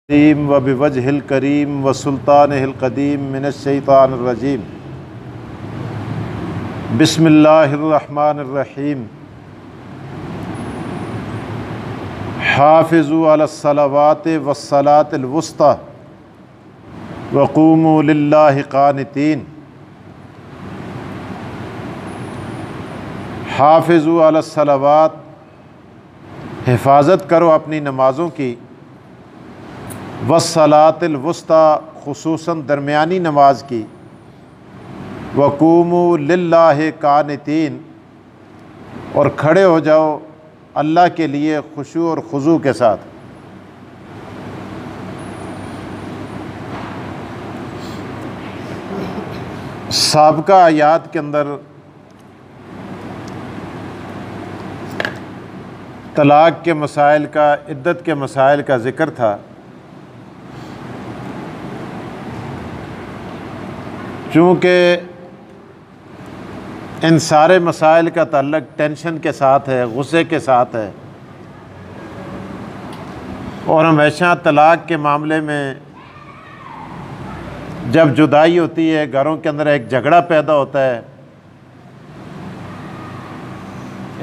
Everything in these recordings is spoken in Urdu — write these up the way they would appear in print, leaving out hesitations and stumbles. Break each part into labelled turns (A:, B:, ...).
A: و بوجہ الکریم و سلطانہ القدیم من الشیطان الرجیم بسم اللہ الرحمن الرحیم حافظوا علی الصلوات والصلاة الوسطی وقوموا للہ قانتین۔ حافظوا علی الصلوات، حفاظت کرو اپنی نمازوں کی، والصلاة الوسطی، خصوصاً درمیانی نماز کی، وقوموا للہ قانتین، اور کھڑے ہو جاؤ اللہ کے لیے خشوع اور خضوع کے ساتھ۔ سابقہ آیات کے اندر طلاق کے مسائل کا، عدت کے مسائل کا ذکر تھا۔ چونکہ ان سارے مسائل کا تعلق ٹینشن کے ساتھ ہے، غصے کے ساتھ ہے، اور ہمیشہ طلاق کے معاملے میں جب جدائی ہوتی ہے گھروں کے اندر ایک جھگڑا پیدا ہوتا ہے،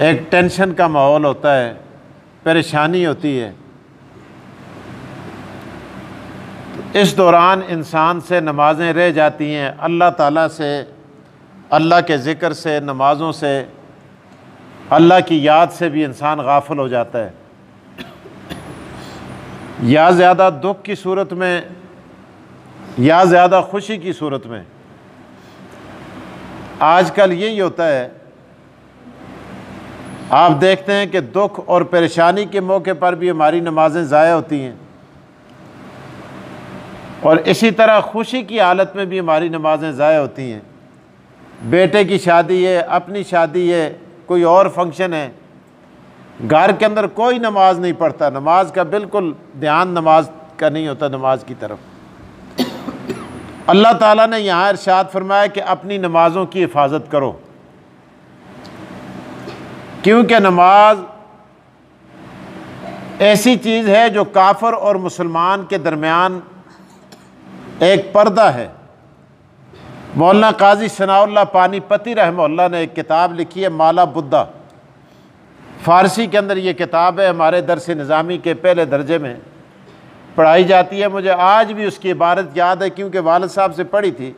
A: ایک ٹینشن کا ماحول ہوتا ہے، پریشانی ہوتی ہے۔ اس دوران انسان سے نمازیں رہ جاتی ہیں، اللہ تعالیٰ سے، اللہ کے ذکر سے، نمازوں سے، اللہ کی یاد سے بھی انسان غافل ہو جاتا ہے، یا زیادہ دکھ کی صورت میں یا زیادہ خوشی کی صورت میں۔ آج کل یہی ہوتا ہے، آپ دیکھتے ہیں کہ دکھ اور پریشانی کے موقع پر بھی ہماری نمازیں ضائع ہوتی ہیں، اور اسی طرح خوشی کی حالت میں بھی ہماری نمازیں ضائع ہوتی ہیں۔ بیٹے کی شادی ہے، اپنی شادی ہے، کوئی اور فنکشن ہے، گھر کے اندر کوئی نماز نہیں پڑھتا، نماز کا بالکل دھیان نماز کا نہیں ہوتا نماز کی طرف۔ اللہ تعالیٰ نے یہاں ارشاد فرمایا کہ اپنی نمازوں کی حفاظت کرو، کیونکہ نماز ایسی چیز ہے جو کافر اور مسلمان کے درمیان ایک پردہ ہے۔ مولانا قاضی ثناء اللہ پانی پتی رحمہ اللہ نے ایک کتاب لکھی ہے، مالا بدھا، فارسی کے اندر یہ کتاب ہے، ہمارے درس نظامی کے پہلے درجے میں پڑھائی جاتی ہے۔ مجھے آج بھی اس کی عبارت یاد ہے کیونکہ والد صاحب سے پڑھی تھی۔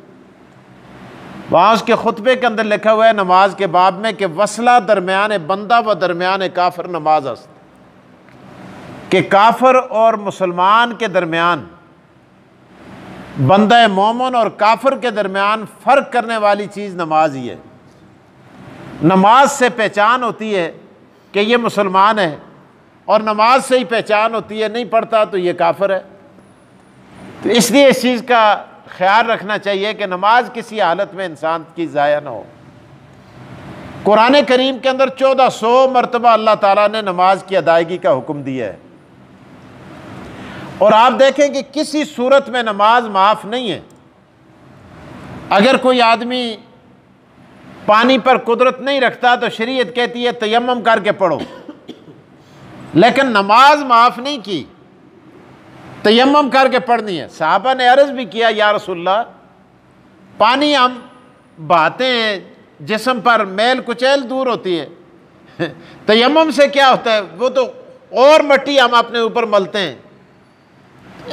A: وہاں اس کے خطبے کے اندر لکھا ہوا ہے نماز کے باب میں کہ وصلہ درمیان بندہ و درمیان کافر نماز است، کہ کافر اور مسلمان کے درمیان، بندہ مومن اور کافر کے درمیان فرق کرنے والی چیز نماز ہی ہے۔ نماز سے پہچان ہوتی ہے کہ یہ مسلمان ہے، اور نماز سے ہی پہچان ہوتی ہے نہیں پڑھتا تو یہ کافر ہے۔ تو اس لیے اس چیز کا خیال رکھنا چاہیے کہ نماز کسی حالت میں انسان کی ضائع نہ ہو۔ قرآن کریم کے اندر 1400 مرتبہ اللہ تعالیٰ نے نماز کی ادائیگی کا حکم دیا ہے، اور آپ دیکھیں کہ کسی صورت میں نماز معاف نہیں ہے۔ اگر کوئی آدمی پانی پر قدرت نہیں رکھتا تو شریعت کہتی ہے تیمم کر کے پڑھو، لیکن نماز معاف نہیں کی، تیمم کر کے پڑھنی ہے۔ صحابہ نے عرض بھی کیا، یا رسول اللہ، پانی ہم بہاتے ہیں، جسم پر میل کچیل دور ہوتی ہے، تیمم سے کیا ہوتا ہے؟ وہ تو اور مٹی ہم اپنے اوپر ملتے ہیں،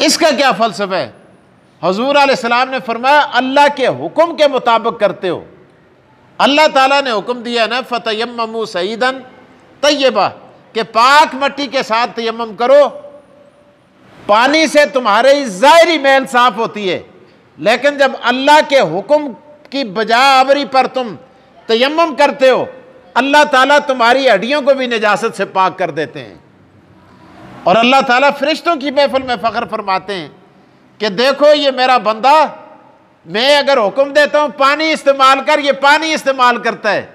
A: اس کا کیا فلسفہ ہے؟ حضور علیہ السلام نے فرمایا اللہ کے حکم کے مطابق کرتے ہو۔ اللہ تعالیٰ نے حکم دیا نا فَتَيَمَّمُوا صَعِيدًا طَيِّبًا، کہ پاک مٹی کے ساتھ تیمم کرو۔ پانی سے تمہاری ظاہری میل صاف ہوتی ہے، لیکن جب اللہ کے حکم کی بجا آوری پر تم تیمم کرتے ہو، اللہ تعالیٰ تمہاری ہڈیوں کو بھی نجاست سے پاک کر دیتے ہیں۔ اور اللہ تعالیٰ فرشتوں کی محفل میں فخر فرماتے ہیں کہ دیکھو یہ میرا بندہ، میں اگر حکم دیتا ہوں پانی استعمال کر، یہ پانی استعمال کرتا ہے،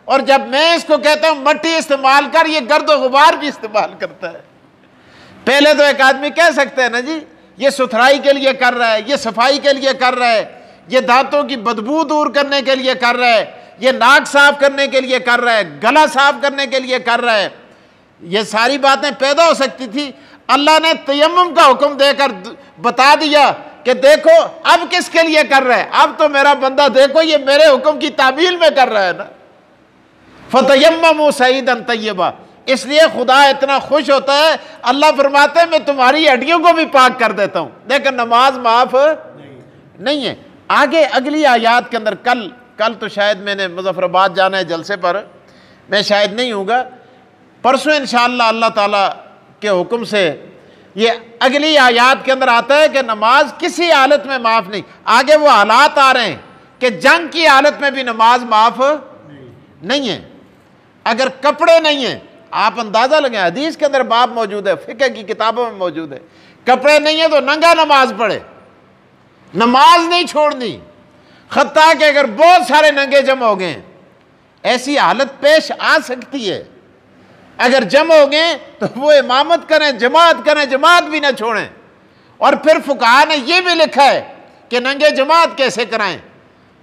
A: اور جب میں اس کو کہتا ہوں مٹی استعمال کر، یہ گرد و غبار بھی استعمال کرتا ہے۔ پہلے تو ایک آدمی کہہ سکتا ہے نا جی یہ ستھرائی کے لیے کر رہا ہے، یہ صفائی کے لیے کر رہا ہے، یہ دانتوں کی بدبو دور کرنے کے لیے کر رہا ہے، یہ ناک صاف کرنے کے لیے کر رہا ہے، گلا صاف کرنے کے لیے کر رہا ہے، یہ ساری باتیں پیدا ہو سکتی تھی۔ اللہ نے تیمم کا حکم دے کر بتا دیا کہ دیکھو اب کس کے لیے کر رہے ہیں، اب تو میرا بندہ دیکھو یہ میرے حکم کی تعمیل میں کر رہا ہے نا۔ فَتَيَمَّمُوا صَعِيدًا طَيِّبًا، اس لیے خدا اتنا خوش ہوتا ہے، اللہ فرماتے ہیں میں تمہاری ہڈیوں کو بھی پاک کر دیتا ہوں، لیکن نماز معاف نہیں ہے۔ آگے اگلی آیات کے اندر کل تو شاید میں نے مظفر آباد جانا ہے جلسے پر، میں شاید نہیں ہوں گا، پرسوں انشاءاللہ اللہ تعالیٰ کے حکم سے یہ اگلی آیات کے اندر آتا ہے کہ نماز کسی حالت میں معاف نہیں۔ آگے وہ حالات آ رہے ہیں کہ جنگ کی حالت میں بھی نماز معاف نہیں ہے۔ اگر کپڑے نہیں ہیں، آپ اندازہ لگیں، حدیث کے اندر باب موجود ہے، فقہ کی کتابوں میں موجود ہے، کپڑے نہیں ہیں تو ننگا نماز پڑھے، نماز نہیں چھوڑنی، حتیٰ کہ اگر بہت سارے ننگے جمع ہو گئے، ایسی حالت پیش آ سکتی ہے، اگر جمع ہو گئے تو وہ امامت کریں، جماعت بھی نہ چھوڑیں۔ اور پھر فقہاء نے یہ بھی لکھا ہے کہ ننگے جماعت کیسے کرائیں۔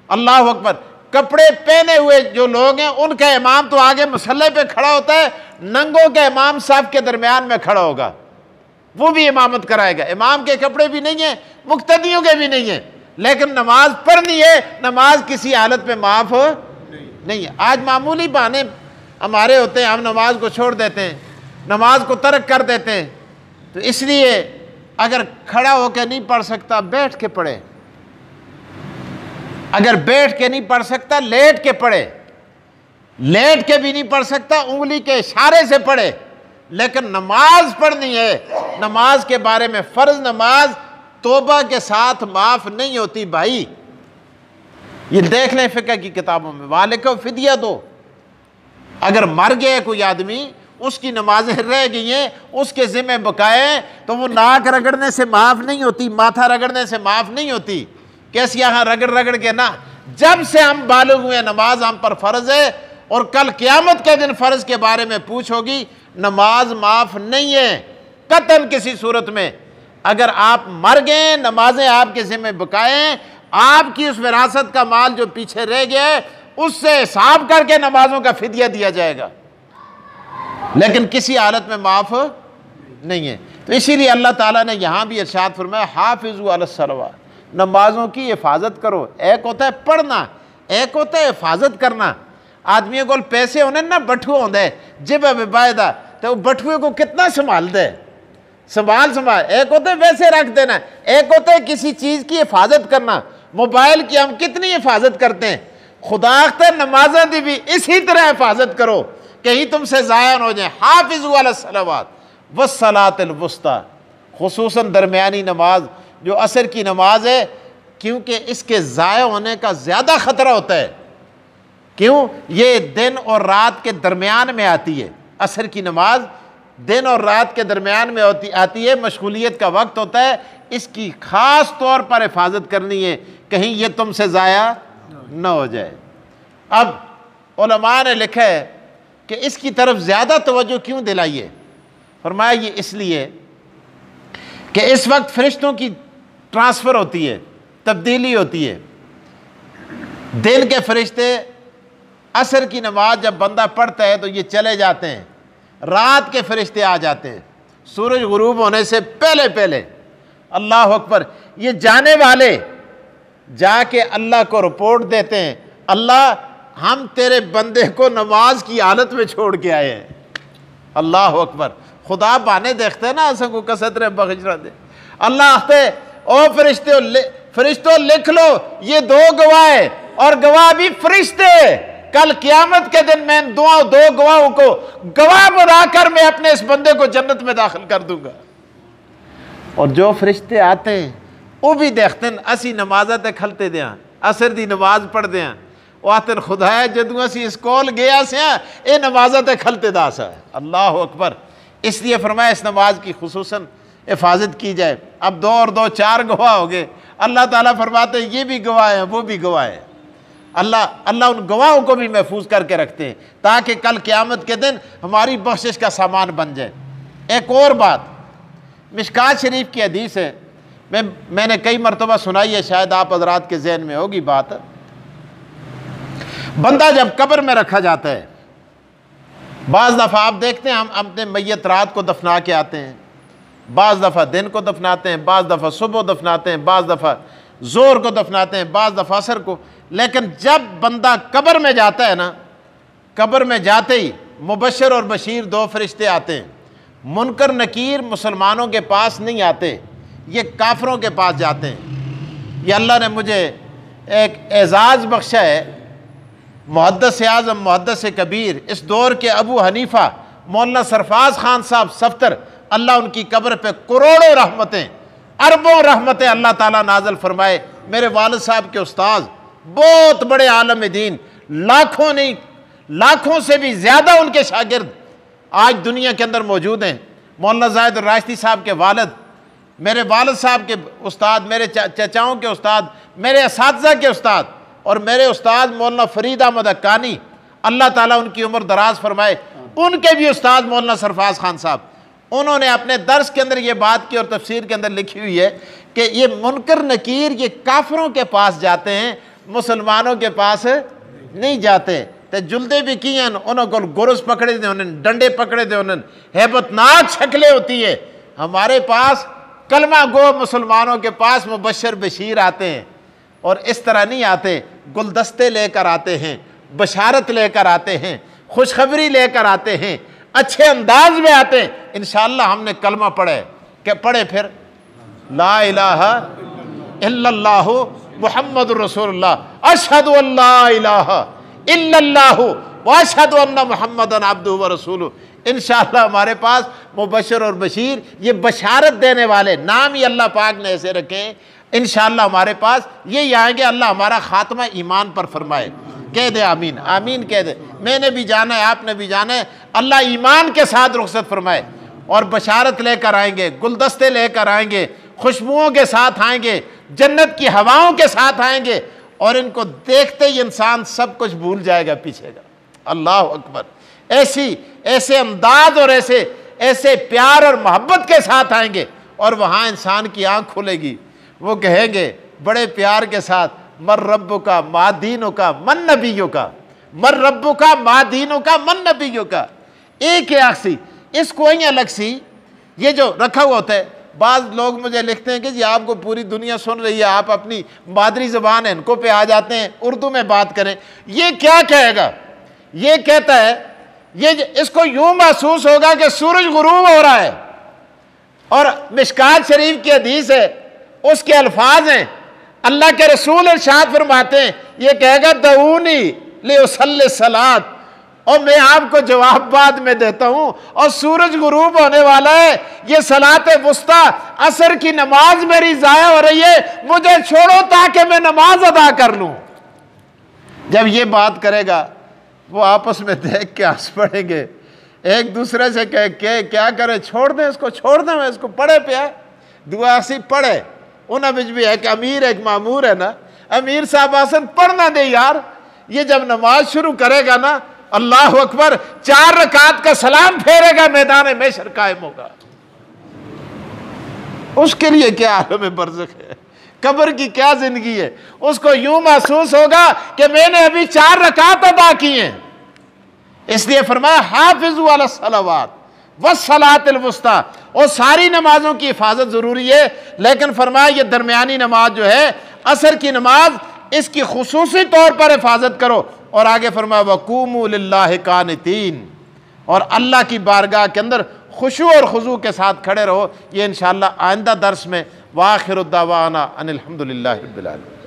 A: اللہ اکبر، کپڑے پہنے ہوئے جو لوگ ہیں ان کا امام تو آگے مصلی پہ کھڑا ہوتا ہے، ننگوں کا امام صف کے درمیان میں کھڑا ہوگا، وہ بھی امامت کرائے گا۔ امام کے کپڑے بھی نہیں ہیں، مقتدیوں کے بھی نہیں ہیں، لیکن نماز پڑھنی ہے، نماز کسی حالت میں معاف نہیں ہے۔ آج معمولی بہانے ہمارے ہوتے ہیں، ہم نماز کو چھوڑ دیتے ہیں، نماز کو ترک کر دیتے ہیں، تو اس لیے اگر کھڑا ہو کے نہیں پڑھ سکتا بیٹھ کے پڑھے، اگر بیٹھ کے نہیں پڑھ سکتا لیٹ کے پڑھے، لیٹ کے بھی نہیں پڑھ سکتا انگلی کے اشارے سے پڑھے، لیکن نماز پڑھنی ہے۔ نماز کے بارے میں فرض نماز توبہ کے ساتھ معاف نہیں ہوتی بھائی، یہ دیکھ لیں فقہ کی کتابوں میں، والکو فدیہ دو۔ اگر مر گئے کوئی آدمی، اس کی نمازیں رہ گئی ہیں، اس کے ذمہ بقائے، تو وہ ناک رگڑنے سے معاف نہیں ہوتی، ماتھا رگڑنے سے معاف نہیں ہوتی، کیسے یہاں رگڑ کے نہ، جب سے ہم بالغ ہوئے نماز ہم پر فرض ہے، اور کل قیامت کے دن فرض کے بارے میں پوچھو گی، نماز معاف نہیں ہے قطعاً کسی صورت میں۔ اگر آپ مر گئے، نمازیں آپ کے ذمہ بقائے، آپ کی اس وراثت کا مال جو پیچھے رہ گیا ہے اس سے حساب کر کے نمازوں کا فدیہ دیا جائے گا، لیکن کسی حالت میں معاف نہیں ہے۔ تو اسی لیے اللہ تعالیٰ نے یہاں بھی ارشاد فرمایا حافظوا علی الصلوات، نمازوں کی حفاظت کرو۔ ایک ہوتا ہے پڑھنا، ایک ہوتا ہے حفاظت کرنا۔ آدمیوں کو پیسے ہونے نا بٹھو ہوندے جب باعدہ تو بٹھوے کو کتنا سنبھال دے، سنبھال ایک ہوتا ہے ویسے رکھ دینا، ایک ہوتا ہے کسی چیز کی حفاظت کرنا۔ موبائل کی ہم کتنی حفاظت کرتے ہیں، خدا اختر نمازیں دی بھی اسی طرح حفاظت کرو، کہیں تم سے ضائع نہ ہو جائیں۔ حافظوا علی الصلوات والصلاۃ الوسطیٰ، خصوصاً درمیانی نماز جو عصر کی نماز ہے، کیونکہ اس کے ضائع ہونے کا زیادہ خطرہ ہوتا ہے۔ کیوں؟ یہ دن اور رات کے درمیان میں آتی ہے، عصر کی نماز دن اور رات کے درمیان میں آتی ہے، مشغولیت کا وقت ہوتا ہے، اس کی خاص طور پر حفاظت کرنی ہے، کہیں یہ تم سے ضائع نہ ہو جائے۔ اب علماء نے لکھا ہے کہ اس کی طرف زیادہ توجہ کیوں دلائیے، فرمایا یہ اس لیے کہ اس وقت فرشتوں کی ٹرانسفر ہوتی ہے، تبدیلی ہوتی ہے۔ دن کے فرشتے عصر کی نماز جب بندہ پڑھتا ہے تو یہ چلے جاتے ہیں، رات کے فرشتے آ جاتے ہیں سورج غروب ہونے سے پہلے۔ اللہ اکبر، یہ جانے والے جا کے اللہ کو رپورٹ دیتے ہیں، اللہ ہم تیرے بندے کو نماز کی حالت میں چھوڑ کے آئے ہیں۔ اللہ اکبر، خدا بانے دیکھتے ہیں نا اساں کو کسطرے بخشرہ دے۔ اللہ آتے او فرشتوں لکھ لو یہ دو گواہ ہے، اور گواہ بھی فرشتے، کل قیامت کے دن میں دو گواہوں کو گواہ بنا کر میں اپنے اس بندے کو جنت میں داخل کر دوں گا۔ اور جو فرشتے آتے ہیں وہ بھی دیکھتے ہیں اسی نمازت کھلتے دیاں، عصر دی نماز پڑھ دیاں، وہ آتے ہیں خدا ہے جدوں اسی اسکول گیا سے ہیں اے نمازت کھلتے دا سا ہے۔ اللہ اکبر، اس لیے فرمایا اس نماز کی خصوصاً حفاظت کی جائے۔ اب 2 اور 2 4 گواہ ہو گئے، اللہ تعالیٰ فرماتے ہیں یہ بھی گواہ ہیں وہ بھی گواہ ہیں۔ اللہ ان گواہوں کو بھی محفوظ کر کے رکھتے ہیں تاکہ کل قیامت کے دن ہماری بخشش کا سامان بن جائے۔ ایک اور بات، مشکات شریف کی حدیث ہے، میں نے کئی مرتبہ سنائی ہے، شاید آپ حضرات کے ذہن میں ہوگی بات۔ بندہ جب قبر میں رکھا جاتا ہے، بعض دفعہ آپ دیکھتے ہیں ہم اپنے میت رات کو دفنا کے آتے ہیں، بعض دفعہ دن کو دفناتے ہیں، بعض دفعہ صبح دفناتے ہیں، بعض دفعہ زور کو دفناتے ہیں، بعض دفعہ عصر کو. لیکن جب بندہ قبر میں جاتا ہے نا، قبر میں جاتے ہی مبشر اور بشیر دو فرشتے آتے ہیں. منکر نکیر مسلمانوں کے پاس نہیں آتے، یہ کافروں کے پاس جاتے ہیں. یہ اللہ نے مجھے ایک اعزاز بخشا ہے. محدث اعظم، محدث کبیر، اس دور کے ابو حنیفہ مولانا سرفراز خان صاحب صفتر، اللہ ان کی قبر پہ کروڑوں رحمتیں، اربوں رحمتیں اللہ تعالیٰ نازل فرمائے. میرے والد صاحب کے استاذ بہت بڑے عالم دین، لاکھوں نہیں لاکھوں سے بھی زیادہ ان کے شاگرد آج دنیا کے اندر موجود ہیں. مولانا زاہد الراشدی صاحب کے والد، میرے والد صاحب کے استاد، میرے چچاؤں کے استاد، میرے اساتذہ کے استاد، اور میرے استاد مولانا فرید احمد حقانی، اللہ تعالیٰ ان کی عمر دراز فرمائے. ان کے بھی استاد مولانا سرفراز خان صاحب، انہوں نے اپنے درس کے اندر یہ بات کی اور تفسیر کے اندر لکھی ہوئی ہے کہ یہ منکر نکیر یہ کافروں کے پاس جاتے ہیں، مسلمانوں کے پاس نہیں جاتے. تے جلدے بھی کی ہیں، انہوں کو گرز پکڑے دے، انہوں ڈنڈے پکڑے دے، انہوں ہیبتناک شکلیں ہوتی ہے. ہمارے پاس کلمہ گو مسلمانوں کے پاس مبشر بشیر آتے ہیں، اور اس طرح نہیں آتے. گلدستے لے کر آتے ہیں، بشارت لے کر آتے ہیں، خوشخبری لے کر آتے ہیں، اچھے انداز میں آتے ہیں. انشاءاللہ ہم نے کلمہ پڑھے کہ پڑھے پھر لا الہ الا اللہ محمد الرسول اللہ، اشہد ان لا الہ الا اللہ واشہد ان محمدً عبدہ ورسولہ. انشاءاللہ ہمارے پاس مبشر اور بشیر، یہ بشارت دینے والے نام ہی اللہ پاک نے ایسے رکھے ہیں. انشاءاللہ ہمارے پاس یہی آئیں گے. اللہ ہمارا خاتمہ ایمان پر فرمائے. کہہ دے آمین، آمین کہہ دے. میں نے بھی جانا ہے، آپ نے بھی جانا ہے. اللہ ایمان کے ساتھ رخصت فرمائے، اور بشارت لے کر آئیں گے، گلدستے لے کر آئیں گے، خوشبوؤں کے ساتھ آئیں گے، جنت کی ہواؤں کے ساتھ آئیں گے، اور ان کو دیکھتے ہی انسان سب کچھ بھول جائے گا پیچھے کا. اللہ اکبر. ایسے انداز اور ایسے پیار اور محبت کے ساتھ آئیں گے، اور وہاں انسان کی آنکھ کھلے گی. وہ کہیں گے بڑے پیار کے ساتھ، من ربک کا ما دینک من نبیک کا، من ربک کا ما دینک من نبیک کا. ایک ہی آنکھ سی، اس کو ہی الگ سی. یہ جو رکھا ہوا ہوتا ہے، بعض لوگ مجھے لکھتے ہیں کہ جی آپ کو پوری دنیا سن رہی ہے، آپ اپنی مادری زبان ہے ان کو پہ آ جاتے ہیں، اردو میں بات کریں. یہ کیا کہے گا؟ یہ کہتا ہے، یہ اس کو یوں محسوس ہوگا کہ سورج غروب ہو رہا ہے، اور مشکات شریف کی حدیث ہے، اس کے الفاظ ہیں، اللہ کے رسول ارشاد فرماتے ہیں، یہ کہے گا دعونی لأصلی الصلاۃ، اور میں آپ کو جواب بعد میں دیتا ہوں، اور سورج غروب ہونے والا ہے، یہ صلاۃ وسطیٰ عصر کی نماز میری ضائع ہو رہی ہے، مجھے چھوڑو تاکہ میں نماز ادا کر لوں. جب یہ بات کرے گا، وہ آپس میں دیکھ کے ہنس پڑیں گے، ایک دوسرے سے کہ کیا کرے، چھوڑ دیں اس کو، چھوڑ دیں، اس کو پڑھے پہ ہے، دعا سی پڑھے. انہوں بچ بھی ایک امیر ایک معمور ہے نا، امیر صاحب آسن پڑھنا دے یار. یہ جب نماز شروع کرے گا نا، اللہ اکبر، 4 رکعت کا سلام پھیرے گا، میدان محشر قائم ہوگا. اس کے لیے کیا عالم برزخ ہے، قبر کی کیا زندگی ہے. اس کو یوں محسوس ہوگا کہ میں نے ابھی 4 رکعت ادا کی ہیں. اس لیے فرمایا حافظوا علی الصلوات والصلاۃ الوسطیٰ، اور ساری نمازوں کی حفاظت ضروری ہے، لیکن فرمایا یہ درمیانی نماز جو ہے عصر کی نماز، اس کی خصوصی طور پر حفاظت کرو. اور آگے فرمایا وَقُومُوا لِلَّهِ قَانِتِينَ، اور اللہ کی بارگاہ کے اندر خشوع اور خضوع کے ساتھ کھڑے رہو. یہ انشاءاللہ آئندہ درس میں. وآخر الدعوانا ان الحمد للہ رب العالمین.